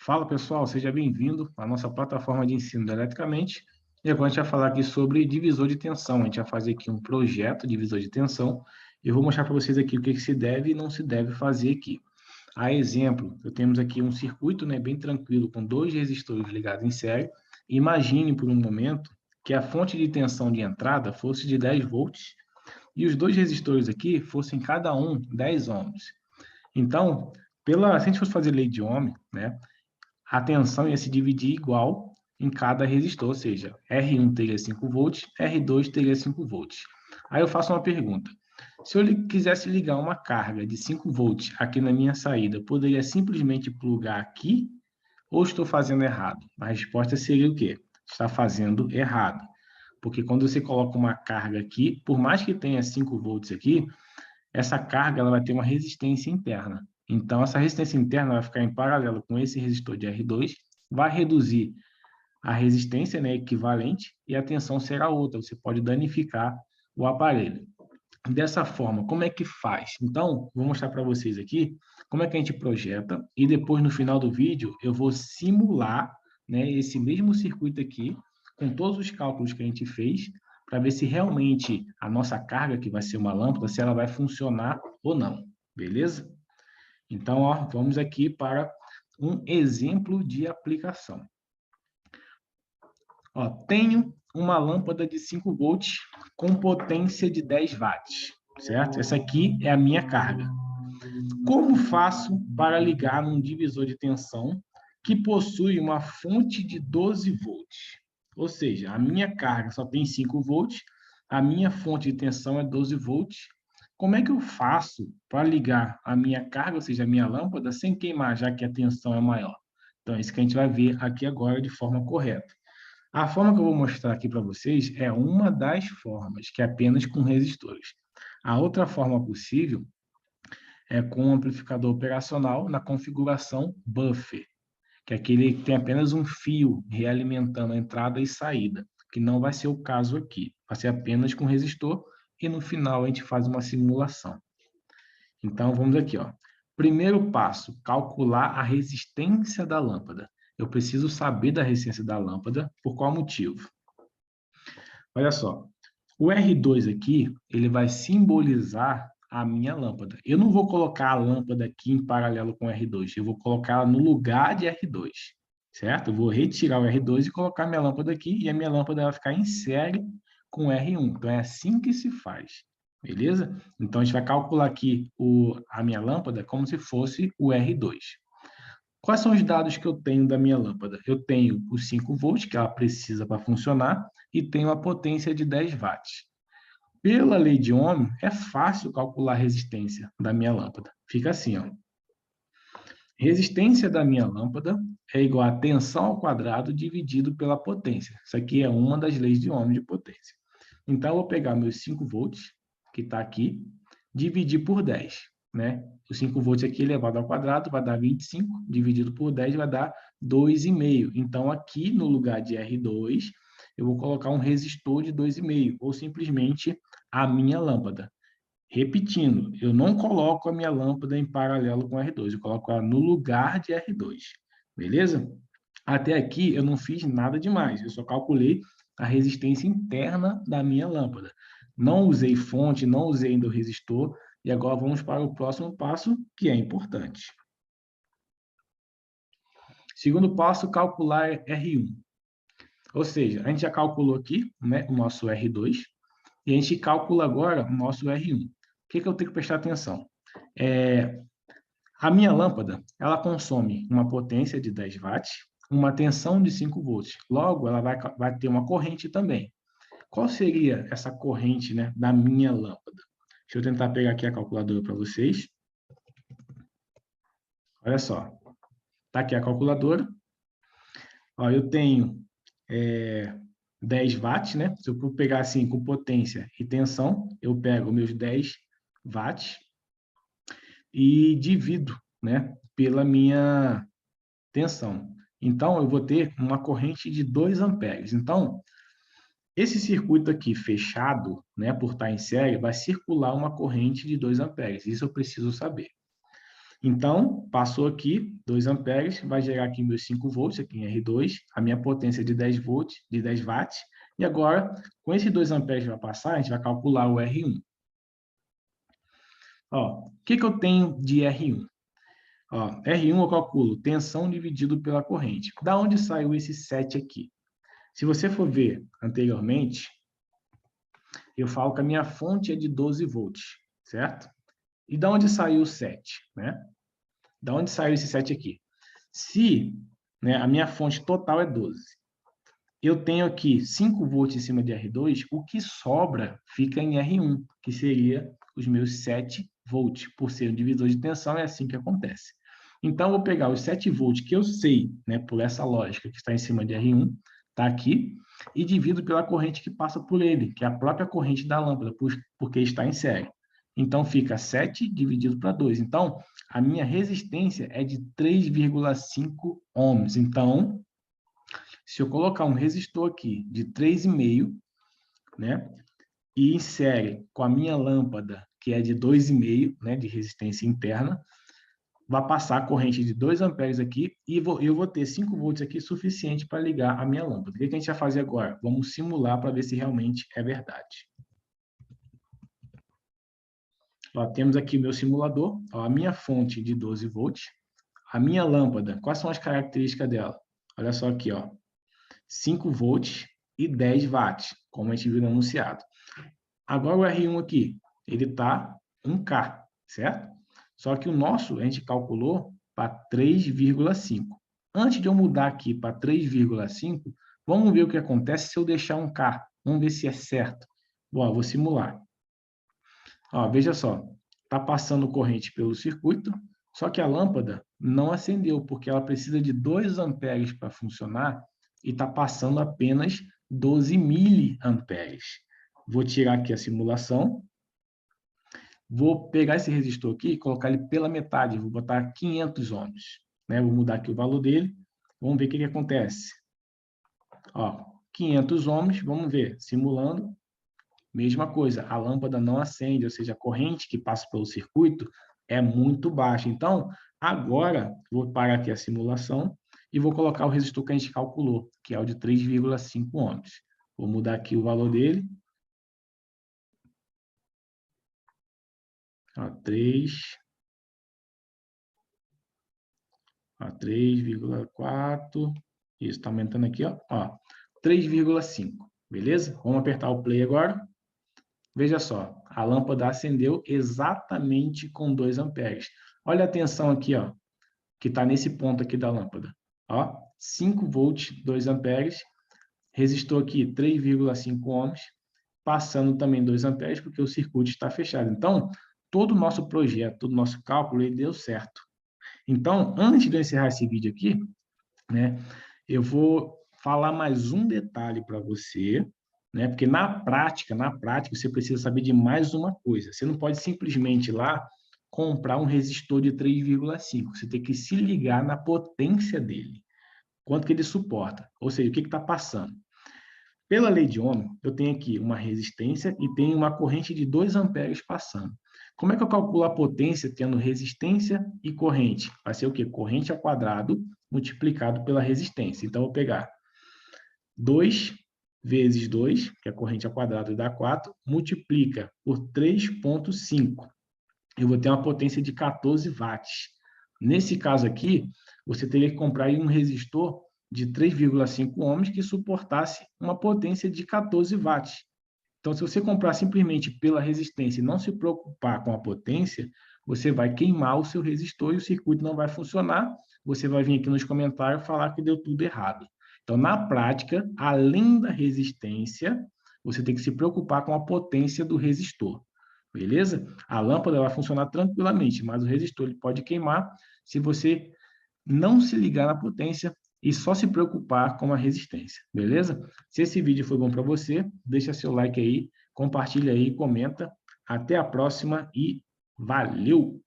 Fala pessoal, seja bem-vindo à nossa plataforma de ensino do Eletricamente. E agora a gente vai falar aqui sobre divisor de tensão. A gente vai fazer aqui um projeto divisor de tensão. Eu vou mostrar para vocês aqui o que se deve e não se deve fazer aqui. A exemplo, temos aqui um circuito, né, bem tranquilo com dois resistores ligados em série. Imagine por um momento que a fonte de tensão de entrada fosse de 10 volts e os dois resistores aqui fossem cada um 10 ohms. Então, se a gente fosse fazer lei de Ohm, né, a tensão ia se dividir igual em cada resistor, ou seja, R1 teria 5 volts, R2 teria 5 volts. Aí eu faço uma pergunta. Se eu quisesse ligar uma carga de 5 volts aqui na minha saída, poderia simplesmente plugar aqui ou estou fazendo errado? A resposta seria o quê? Está fazendo errado. Porque quando você coloca uma carga aqui, por mais que tenha 5 volts aqui, essa carga ela vai ter uma resistência interna. Então, essa resistência interna vai ficar em paralelo com esse resistor de R2, vai reduzir a resistência, né, equivalente, e a tensão será outra. Você pode danificar o aparelho. Dessa forma, como é que faz? Então, vou mostrar para vocês aqui como é que a gente projeta, e depois, no final do vídeo, eu vou simular, né, esse mesmo circuito aqui, com todos os cálculos que a gente fez, para ver se realmente a nossa carga, que vai ser uma lâmpada, se ela vai funcionar ou não, beleza? Então, ó, vamos aqui para um exemplo de aplicação. Ó, tenho uma lâmpada de 5 volts com potência de 10 watts, certo? Essa aqui é a minha carga. Como faço para ligar num divisor de tensão que possui uma fonte de 12 volts? Ou seja, a minha carga só tem 5 volts, a minha fonte de tensão é 12 volts. Como é que eu faço para ligar a minha carga, ou seja, a minha lâmpada, sem queimar, já que a tensão é maior? Então, é isso que a gente vai ver aqui agora de forma correta. A forma que eu vou mostrar aqui para vocês é uma das formas, que é apenas com resistores. A outra forma possível é com um amplificador operacional na configuração buffer, que é aquele que tem apenas um fio realimentando a entrada e saída, que não vai ser o caso aqui. Vai ser apenas com resistor e no final a gente faz uma simulação. Então vamos aqui, ó. Primeiro passo, calcular a resistência da lâmpada. Eu preciso saber da resistência da lâmpada, por qual motivo? Olha só, o R2 aqui, ele vai simbolizar a minha lâmpada. Eu não vou colocar a lâmpada aqui em paralelo com o R2, eu vou colocar ela no lugar de R2, certo? Eu vou retirar o R2 e colocar minha lâmpada aqui, e a minha lâmpada vai ficar em série com o R1. Então, é assim que se faz, beleza? Então, a gente vai calcular aqui a minha lâmpada como se fosse o R2. Quais são os dados que eu tenho da minha lâmpada? Eu tenho os 5 volts que ela precisa para funcionar e tenho a potência de 10 watts. Pela lei de Ohm, é fácil calcular a resistência da minha lâmpada. Fica assim, ó. Resistência da minha lâmpada é igual a tensão ao quadrado dividido pela potência. Isso aqui é uma das leis de Ohm de potência. Então, eu vou pegar meus 5 volts, que está aqui, dividir por 10, né? Os 5 volts aqui elevado ao quadrado vai dar 25, dividido por 10 vai dar 2,5. Então, aqui no lugar de R2, eu vou colocar um resistor de 2,5, ou simplesmente a minha lâmpada. Repetindo, eu não coloco a minha lâmpada em paralelo com R2, eu coloco ela no lugar de R2, beleza? Até aqui eu não fiz nada demais, eu só calculei a resistência interna da minha lâmpada. Não usei fonte, não usei ainda o resistor, e agora vamos para o próximo passo, que é importante. Segundo passo, calcular R1. Ou seja, a gente já calculou aqui, né, o nosso R2, e a gente calcula agora o nosso R1. O que eu tenho que prestar atenção? A minha lâmpada, ela consome uma potência de 10 watts, uma tensão de 5 volts. Logo, ela vai ter uma corrente também. Qual seria essa corrente, né, da minha lâmpada? Deixa eu tentar pegar aqui a calculadora para vocês. Olha só. Está aqui a calculadora. Ó, eu tenho 10 watts, né? Se eu for pegar assim com potência e tensão, eu pego meus 10 watts e divido, né, pela minha tensão. Então, eu vou ter uma corrente de 2 amperes. Então, esse circuito aqui fechado, né, por estar em série, vai circular uma corrente de 2 amperes. Isso eu preciso saber. Então, passou aqui 2 amperes, vai gerar aqui meus 5 volts, aqui em R2, a minha potência é de 10 volts, de 10 watts. E agora, com esses 2 amperes que vai passar, a gente vai calcular o R1. Ó, o que eu tenho de R1? Ó, R1 eu calculo tensão dividido pela corrente. Da onde saiu esse 7 aqui? Se você for ver anteriormente, eu falo que a minha fonte é de 12 volts, certo? E da onde saiu o 7, né? Da onde saiu esse 7 aqui? Se, né, a minha fonte total é 12, eu tenho aqui 5 volts em cima de R2, o que sobra fica em R1, que seria os meus 7 volts, por ser um divisor de tensão, é assim que acontece. Então, eu vou pegar os 7 volts que eu sei, né, por essa lógica que está em cima de R1, está aqui, e divido pela corrente que passa por ele, que é a própria corrente da lâmpada, porque está em série. Então, fica 7 dividido para 2. Então, a minha resistência é de 3,5 ohms. Então, se eu colocar um resistor aqui de 3,5, né, e insere com a minha lâmpada, que é de 2,5, né, de resistência interna, vai passar a corrente de 2 amperes aqui e eu vou ter 5 volts aqui suficiente para ligar a minha lâmpada. O que a gente vai fazer agora? Vamos simular para ver se realmente é verdade. Ó, temos aqui o meu simulador, ó, a minha fonte de 12 volts, a minha lâmpada, quais são as características dela? Olha só aqui, ó, 5 volts e 10 watts, como a gente viu no anunciado. Agora o R1 aqui, ele está 1K, certo? Só que o nosso, a gente calculou para 3,5. Antes de eu mudar aqui para 3,5, vamos ver o que acontece se eu deixar 1K. Vamos ver se é certo. Bom, eu vou simular. Ó, veja só, está passando corrente pelo circuito, só que a lâmpada não acendeu, porque ela precisa de 2 amperes para funcionar e está passando apenas 12 miliamperes. Vou tirar aqui a simulação. Vou pegar esse resistor aqui e colocar ele pela metade. Vou botar 500 ohms. Né? Vou mudar aqui o valor dele. Vamos ver o que acontece. Ó, 500 ohms, vamos ver, simulando. Mesma coisa, a lâmpada não acende, ou seja, a corrente que passa pelo circuito é muito baixa. Então, agora, vou parar aqui a simulação e vou colocar o resistor que a gente calculou, que é o de 3,5 ohms. Vou mudar aqui o valor dele. Ó, 3,4. Isso, está aumentando aqui, ó. 3,5. Beleza? Vamos apertar o play agora. Veja só, a lâmpada acendeu exatamente com 2 amperes. Olha a tensão aqui, ó, que está nesse ponto aqui da lâmpada. Ó, 5 volts, 2 amperes. Resistor aqui, 3,5 ohms. Passando também 2 amperes, porque o circuito está fechado. Então, todo o nosso projeto, todo o nosso cálculo, ele deu certo. Então, antes de eu encerrar esse vídeo aqui, né, eu vou falar mais um detalhe para você, né, porque na prática, você precisa saber de mais uma coisa. Você não pode simplesmente ir lá comprar um resistor de 3,5. Você tem que se ligar na potência dele, quanto que ele suporta, ou seja, o que está passando. Pela lei de Ohm, eu tenho aqui uma resistência e tenho uma corrente de 2 amperes passando. Como é que eu calculo a potência tendo resistência e corrente? Vai ser o quê? Corrente ao quadrado multiplicado pela resistência. Então, eu vou pegar 2 vezes 2, que é a corrente ao quadrado dá 4, multiplica por 3,5. Eu vou ter uma potência de 14 watts. Nesse caso aqui, você teria que comprar um resistor de 3,5 ohms que suportasse uma potência de 14 watts. Então, se você comprar simplesmente pela resistência e não se preocupar com a potência, você vai queimar o seu resistor e o circuito não vai funcionar. Você vai vir aqui nos comentários falar que deu tudo errado. Então, na prática, além da resistência, você tem que se preocupar com a potência do resistor. Beleza? A lâmpada vai funcionar tranquilamente, mas o resistor ele pode queimar se você não se ligar na potência e só se preocupar com a resistência, beleza? Se esse vídeo foi bom para você, deixa seu like aí, compartilha aí, comenta. Até a próxima e valeu!